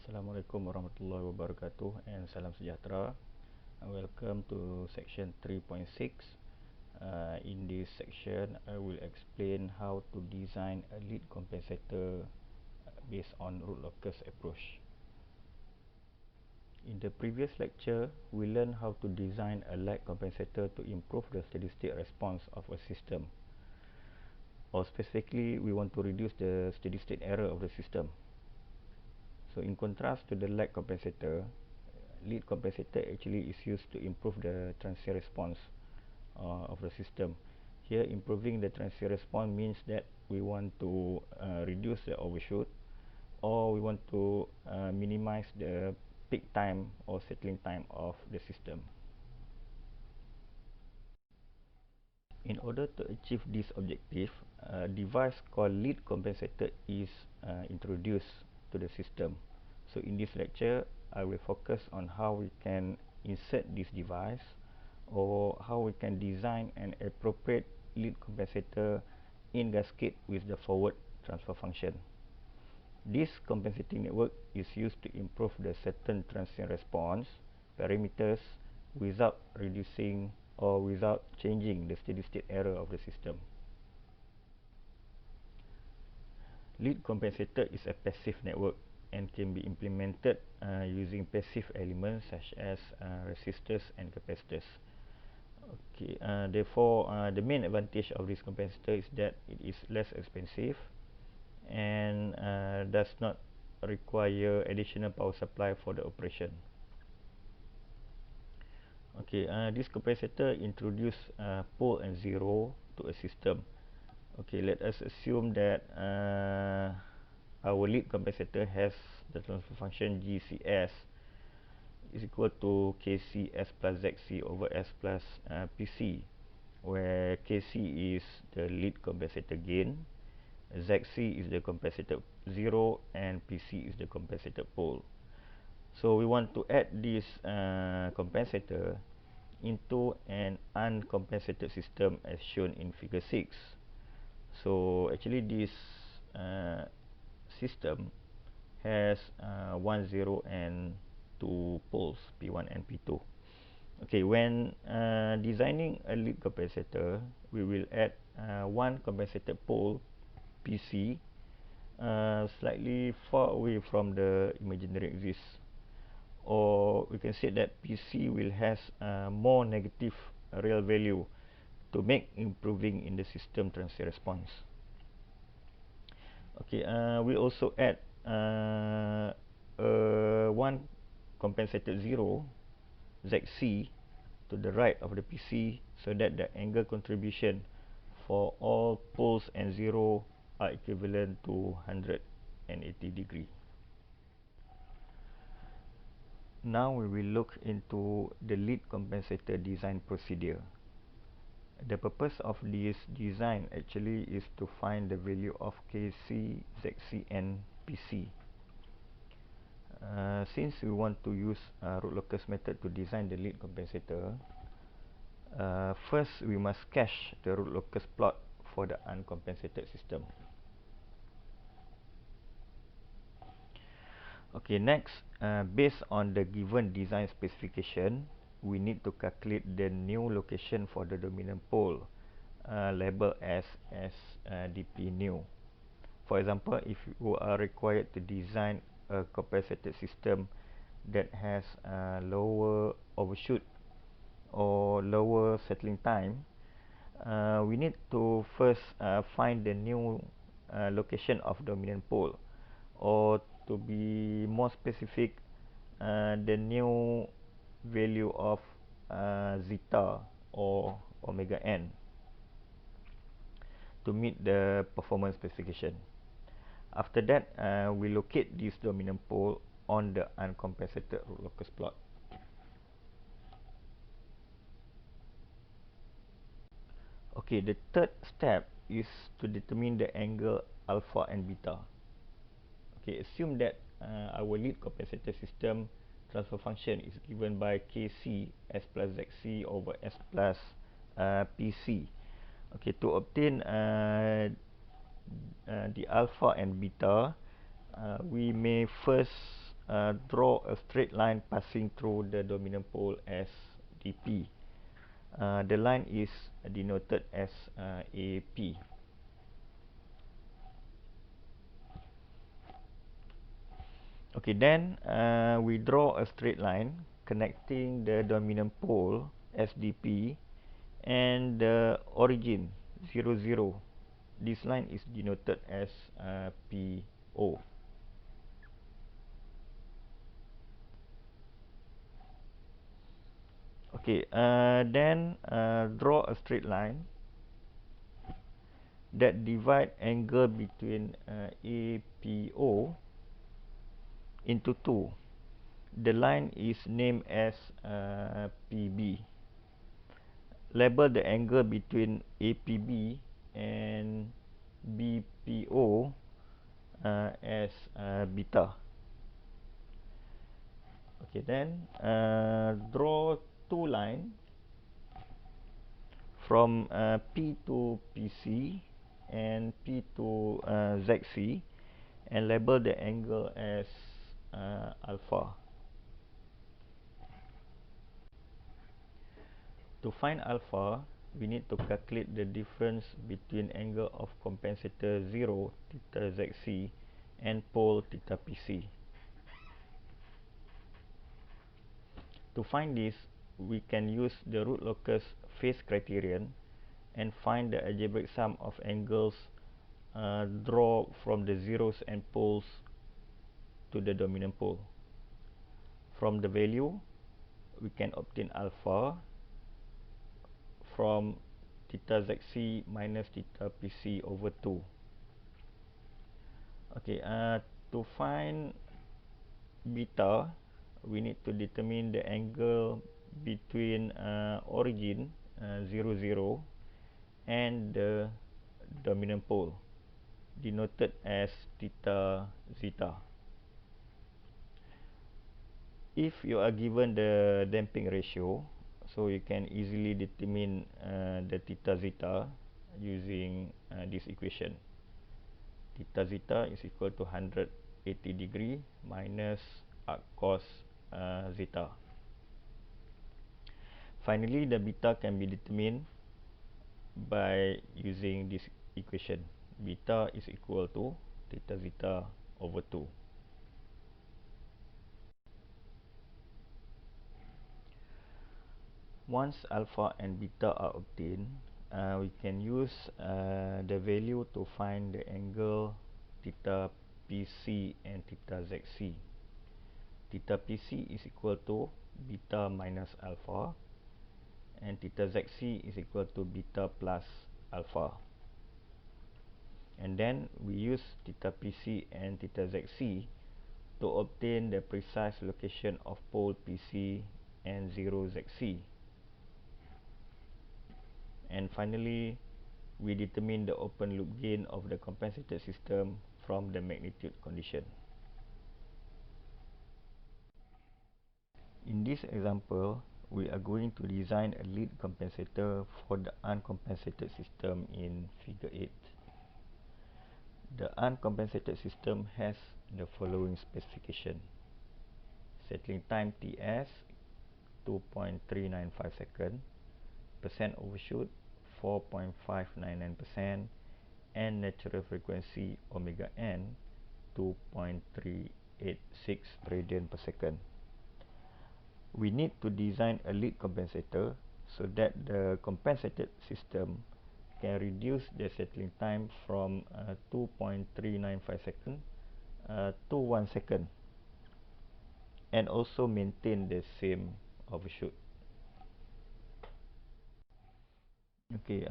Assalamualaikum warahmatullahi wabarakatuh and salam sejahtera. Welcome to section 3.6. In this section, I will explain how to design a lead compensator based on root locus approach. In the previous lecture, we learned how to design a lag compensator to improve the steady state response of a system. Or specifically, we want to reduce the steady state error of the system. So in contrast to the lag compensator, lead compensator actually is used to improve the transient response of the system. Here, improving the transient response means that we want to reduce the overshoot, or we want to minimize the peak time or settling time of the system. In order to achieve this objective, a device called lead compensator is introduced to the system. So in this lecture, I will focus on how we can insert this device, or how we can design an appropriate lead compensator in cascade with the forward transfer function. This compensating network is used to improve the certain transient response parameters without reducing or without changing the steady state error of the system. Lead compensator is a passive network and can be implemented using passive elements such as resistors and capacitors. Okay, therefore, the main advantage of this compensator is that it is less expensive and does not require additional power supply for the operation. Okay, this compensator introduce pole and zero to a system. Okay, let us assume that our lead compensator has the transfer function GCS is equal to KCS plus ZC over S plus PC, where KC is the lead compensator gain, ZC is the compensator 0, and PC is the compensator pole. So we want to add this compensator into an uncompensated system as shown in figure 6. So actually this system has 1, 0 and 2 poles, P1 and P2. Okay, when designing a lead compensator, we will add one compensated pole, PC, slightly far away from the imaginary axis. Or we can say that PC will has more negative real value to make improving in the system transient response. Okay, we also add one compensated 0 ZC to the right of the PC so that the angle contribution for all poles and 0 are equivalent to 180 degree. Now we will look into the lead compensator design procedure. The purpose of this design actually is to find the value of KC, ZC and PC. Since we want to use root locus method to design the lead compensator, first we must sketch the root locus plot for the uncompensated system. Okay, next, based on the given design specification, we need to calculate the new location for the dominant pole, labeled as dp new. For example, if you are required to design a compensated system that has lower overshoot or lower settling time, we need to first find the new location of dominant pole, or to be more specific, the new value of zeta or omega n to meet the performance specification. After that, we locate this dominant pole on the uncompensated root locus plot. Okay, the third step is to determine the angle alpha and beta. Okay, assume that our lead compensator system transfer function is given by Kc S plus Zc over S plus Pc. Okay, to obtain the alpha and beta, we may first draw a straight line passing through the dominant pole as dp. The line is denoted as AP. Okay, then we draw a straight line connecting the dominant pole SDP and the origin 0, 0. This line is denoted as PO. Okay, then draw a straight line that divide angle between APO into 2. The line is named as PB. Label the angle between APB and BPO as beta. Okay, then draw two lines from P to PC and P to ZC and label the angle as alpha. To find alpha, we need to calculate the difference between angle of compensator 0 theta ZC and pole theta PC. To find this, we can use the root locus phase criterion and find the algebraic sum of angles draw from the zeros and poles to the dominant pole. From the value, we can obtain alpha from theta ZC minus theta PC over 2. Okay, to find beta, we need to determine the angle between origin 0, 0 and the dominant pole, denoted as theta zeta. If you are given the damping ratio, so you can easily determine the theta zeta using this equation. Theta zeta is equal to 180 degree minus arc cos zeta. Finally, the beta can be determined by using this equation. Beta is equal to theta zeta over 2. Once alpha and beta are obtained, we can use the value to find the angle theta PC and theta ZC. Theta PC is equal to beta minus alpha and theta ZC is equal to beta plus alpha. And then we use theta PC and theta ZC to obtain the precise location of pole PC and 0 ZC. And finally, we determine the open loop gain of the compensated system from the magnitude condition. In this example, we are going to design a lead compensator for the uncompensated system in figure 8. The uncompensated system has the following specification: settling time Ts 2.395 seconds, percent overshoot 4.599%, and natural frequency omega n 2.386 radian per second. We need to design a lead compensator so that the compensated system can reduce the settling time from 2.395 seconds to 1 second and also maintain the same overshoot. Okay,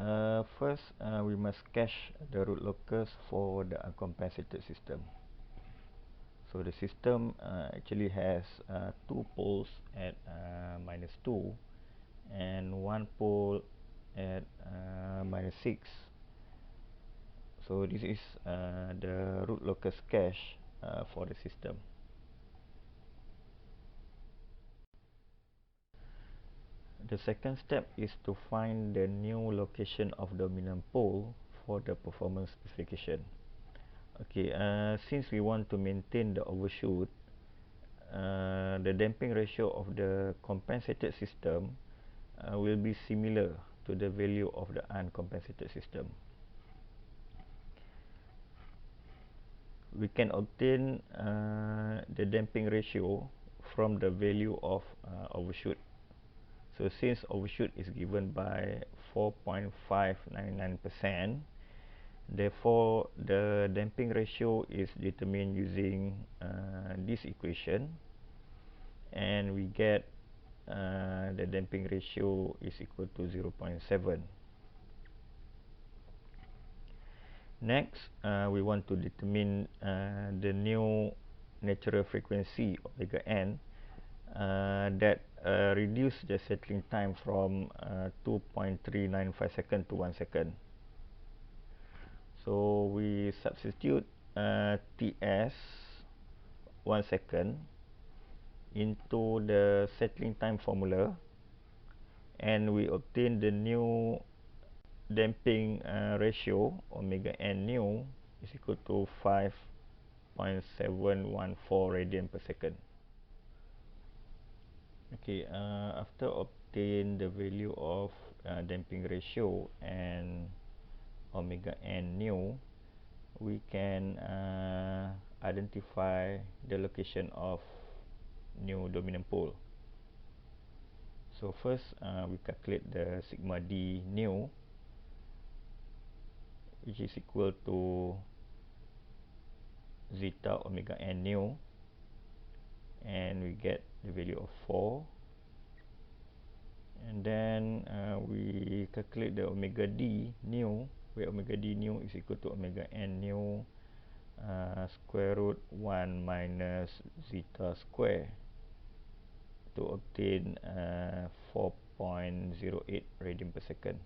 first we must cache the root locus for the uncompensated system. So the system actually has two poles at -2 and one pole at -6. So this is the root locus cache for the system. The second step is to find the new location of dominant pole for the performance specification. Okay, since we want to maintain the overshoot, the damping ratio of the compensated system will be similar to the value of the uncompensated system. We can obtain the damping ratio from the value of overshoot. So since overshoot is given by 4.599%, therefore the damping ratio is determined using this equation, and we get the damping ratio is equal to 0.7. Next, we want to determine the new natural frequency omega n that reduce the settling time from 2.395 seconds to 1 second. So we substitute Ts 1 second into the settling time formula, and we obtain the new damping ratio omega n new is equal to 5.714 radian per second. Okay, after obtain the value of damping ratio and omega n new, we can identify the location of new dominant pole. So first, we calculate the sigma d new, which is equal to zeta omega n new, and we get the value of 4. And then we calculate the omega d new, where omega d new is equal to omega n new square root 1 minus zeta square, to obtain 4.08 radian per second.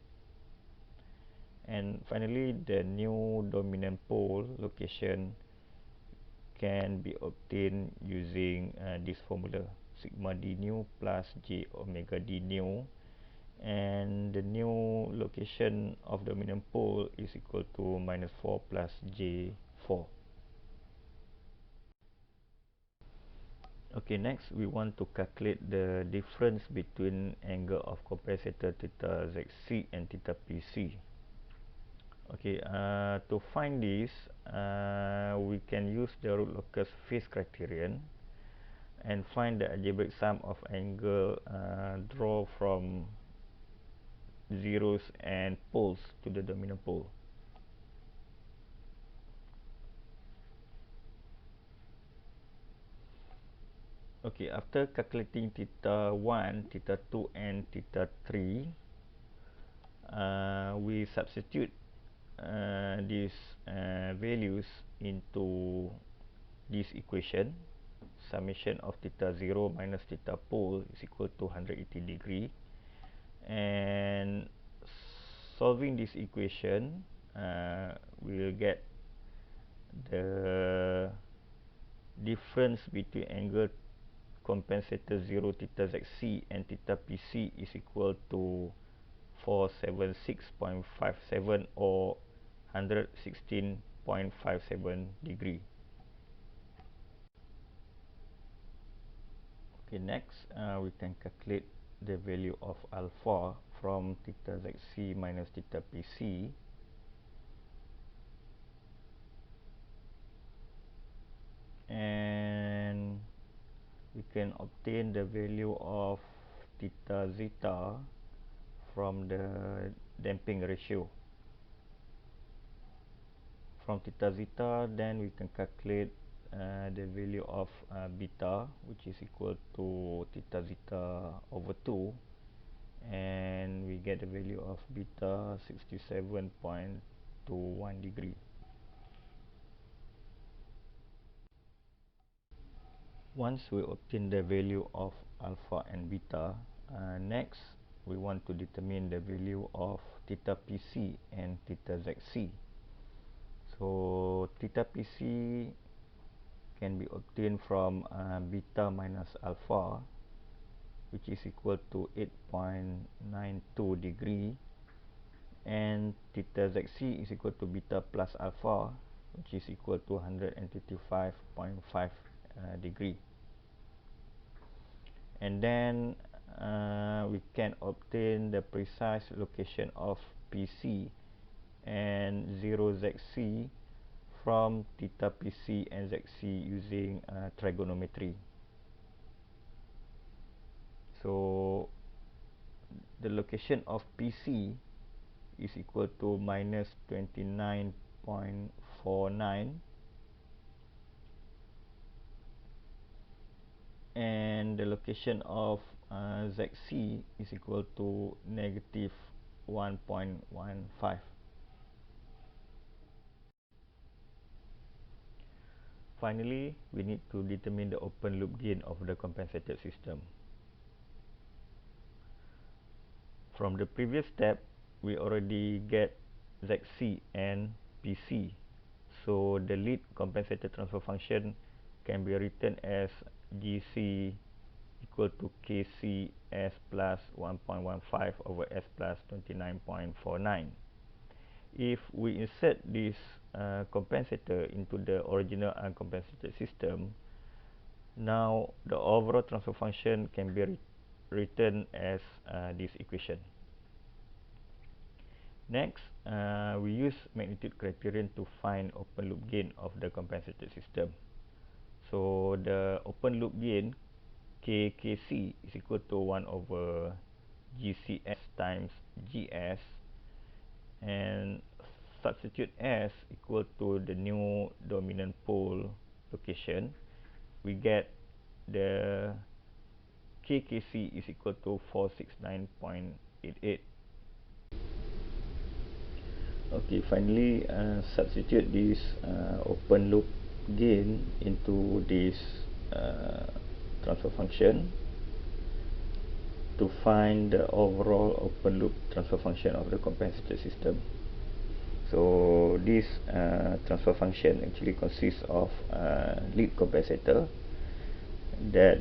And finally, the new dominant pole location can be obtained using this formula, sigma d new plus j omega d new, and the new location of dominant pole is equal to -4 plus j4. Okay, next we want to calculate the difference between angle of compensator theta zc and theta pc. Okay, to find this, we can use the root locus phase criterion and find the algebraic sum of angle draw from zeros and poles to the dominant pole. Okay, after calculating theta 1, theta 2 and theta 3, we substitute these values into this equation. Summation of theta 0 minus theta pole is equal to 180 degree, and solving this equation, we will get the difference between angle compensator 0 theta zc and theta pc is equal to 476.57 or 116.57 degree. Okay, next we can calculate the value of alpha from theta zc minus theta pc. And we can obtain the value of theta zeta from the damping ratio. From theta zeta, then we can calculate the value of beta, which is equal to theta zeta over 2, and we get the value of beta 67.21 degree. Once we obtain the value of alpha and beta, next we want to determine the value of theta pc and theta zc. So theta pc can be obtained from beta minus alpha, which is equal to 8.92 degree, and theta zc is equal to beta plus alpha, which is equal to 155.5 degree. and then we can obtain the precise location of PC and 0ZC from theta PC and ZC using trigonometry. So the location of PC is equal to minus 29.49, and the location of ZC is equal to negative 1.15. Finally, we need to determine the open loop gain of the compensated system. From the previous step, we already get ZC and PC. So the lead compensator transfer function can be written as GC equal to KC S plus 1.15 over S plus 29.49. If we insert this compensator into the original uncompensated system, now the overall transfer function can be written as this equation. Next, we use magnitude criterion to find open loop gain of the compensated system. So the open loop gain KKC is equal to 1 over GCS times GS, and substitute S equal to the new dominant pole location. We get the KKC is equal to 469.88. Okay, finally substitute this open loop gain into this transfer function to find the overall open loop transfer function of the compensated system. So this transfer function actually consists of lead compensator that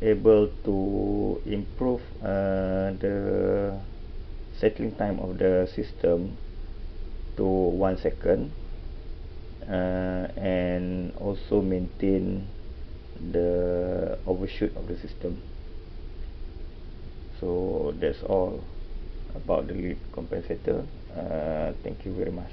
able to improve the settling time of the system to 1 second, and also maintain the overshoot of the system. So that's all about the lead compensator. Thank you very much.